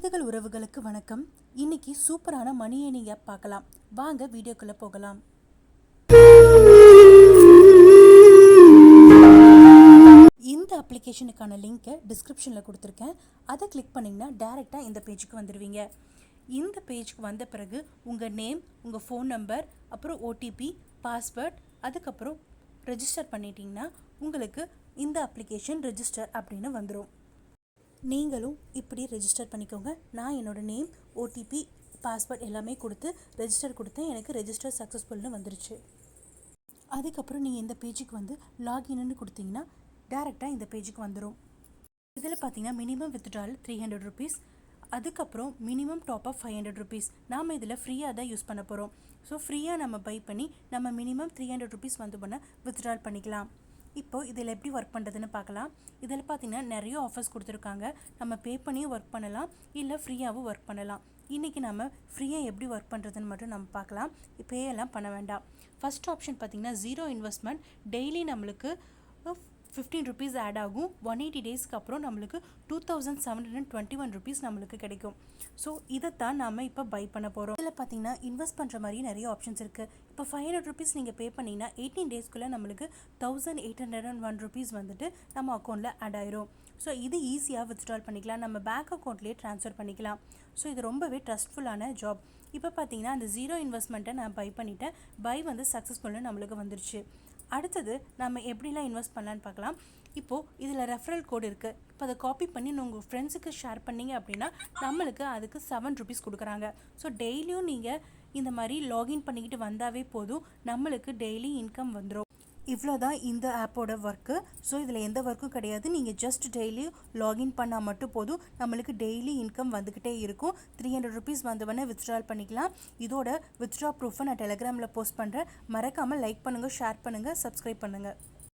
விருதுகள் உறவுகளுக்கு வணக்கம். இன்னைக்கு சூப்பரான மணி ஏர்னிங் ஆப் பார்க்கலாம். வாங்க வீடியோக்குள்ள போகலாம். இந்த அப்ளிகேஷனுக்கான லிங்கை டிஸ்கிரிப்ஷனில் கொடுத்துருக்கேன். அதை கிளிக் பண்ணிங்கன்னா டேரெக்டாக இந்த பேஜுக்கு வந்துடுவீங்க. இந்த பேஜுக்கு வந்த பிறகு உங்கள் நேம், உங்கள் ஃபோன் நம்பர், அப்புறம் ஓடிபி, பாஸ்வேர்ட், அதுக்கப்புறம் ரெஜிஸ்டர் பண்ணிட்டீங்கன்னா உங்களுக்கு இந்த அப்ளிகேஷன் ரெஜிஸ்டர் அப்படின்னு வந்துடும். நீங்களும் இப்படி ரெஜிஸ்டர் பண்ணிக்கோங்க. நான் என்னோடய நேம், ஓடிபி, பாஸ்வேர்ட் எல்லாமே கொடுத்து ரெஜிஸ்டர் கொடுத்தேன். எனக்கு ரெஜிஸ்டர் சக்ஸஸ்ஃபுல்னு வந்துருச்சு. அதுக்கப்புறம் நீங்கள் இந்த பேஜுக்கு வந்து லாகின்னு கொடுத்தீங்கன்னா டேரெக்டாக இந்த பேஜுக்கு வந்துடும். இதில் பார்த்தீங்கன்னா மினிமம் வித்ட்ரால் 300 ருபீஸ், அதுக்கப்புறம் மினிமம் டாப் அப் 500 ருபீஸ். நாம் இதில் ஃப்ரீயாக தான் யூஸ் பண்ண போகிறோம். ஸோ ஃப்ரீயாக நம்ம பை பண்ணி நம்ம மினிமம் 300 ருபீஸ் வந்து பண்ண வித்ட்ரால் பண்ணிக்கலாம். இப்போது இதில் எப்படி ஒர்க் பண்ணுறதுன்னு பார்க்கலாம். இதில் பார்த்திங்கன்னா நிறைய ஆஃபர்ஸ் கொடுத்துருக்காங்க. நம்ம பே பண்ணியும் ஒர்க் பண்ணலாம், இல்லை ஃப்ரீயாகவும் ஒர்க் பண்ணலாம். இன்றைக்கி நம்ம ஃப்ரீயாக எப்படி ஒர்க் பண்ணுறதுன்னு மட்டும் நம்ம பார்க்கலாம். பே எல்லாம் பண்ண வேண்டாம். ஃபஸ்ட் ஆப்ஷன் பார்த்திங்கன்னா 0 இன்வெஸ்ட்மெண்ட். டெய்லி நம்மளுக்கு 15 ருபீஸ் ஆட் ஆகும். 180 டேஸ்க்கு அப்புறம் நம்மளுக்கு 2721 ருபீஸ் நம்மளுக்கு கிடைக்கும். ஸோ இதைத்தான் நாம் இப்போ பை பண்ண போகிறோம். இதில் பார்த்தீங்கன்னா இன்வெஸ்ட் பண்ணுற மாதிரி நிறைய ஆப்ஷன்ஸ் இருக்குது. இப்போ 500 ருபீஸ் நீங்கள் பே பண்ணிங்கன்னா 18 டேஸ்க்குள்ளே நம்மளுக்கு 1801 ருபீஸ் வந்துட்டு நம்ம அக்கௌண்ட்டில் ஆட் ஆயிரும். ஸோ இது ஈஸியாக வித்ட்ரால் பண்ணிக்கலாம். நம்ம பேங்க் அக்கௌண்ட்லேயே ட்ரான்ஸ்ஃபர் பண்ணிக்கலாம். ஸோ இது ரொம்பவே ட்ரஸ்ட்ஃபுல்லான ஜாப். இப்போ பார்த்தீங்கன்னா அந்த 0 இன்வெஸ்ட்மெண்ட்டை நான் பை பண்ணிட்டேன். பை வந்து சக்ஸஸ்ஃபுல்லாக நம்மளுக்கு வந்துருச்சு. அடுத்தது நம்ம எப்படிலாம் இன்வெஸ்ட் பண்ணலான்னு பார்க்கலாம். இப்போது இதில் ரெஃபரல் கோடு இருக்குது. இப்போ அதை காப்பி பண்ணி உங்கள் ஃப்ரெண்ட்ஸுக்கு ஷேர் பண்ணிங்க அப்படின்னா நம்மளுக்கு அதுக்கு 7 ருபீஸ் கொடுக்குறாங்க. ஸோ டெய்லியும் நீங்கள் இந்த மாதிரி லாகின் பண்ணிக்கிட்டு வந்தாவே போதும், நம்மளுக்கு டெய்லி இன்கம் வந்துடும். இவ்வளோ தான் இந்த ஆப்போட ஒர்க்கு. ஸோ இதில் எந்த ஒர்க்கும் கிடையாது. நீங்கள் ஜஸ்ட் டெய்லி லாகின் பண்ணால் மட்டும் போதும், நம்மளுக்கு டெய்லி இன்கம் வந்துக்கிட்டே இருக்கும். 300 ருபீஸ் வந்தவொடனே வித்ட்ரால் பண்ணிக்கலாம். இதோட வித்ட்ரா ப்ரூஃபை நான் டெலிகிராமில் போஸ்ட் பண்ணுறேன். மறக்காமல் லைக் பண்ணுங்கள், ஷேர் பண்ணுங்கள், சப்ஸ்கிரைப் பண்ணுங்கள்.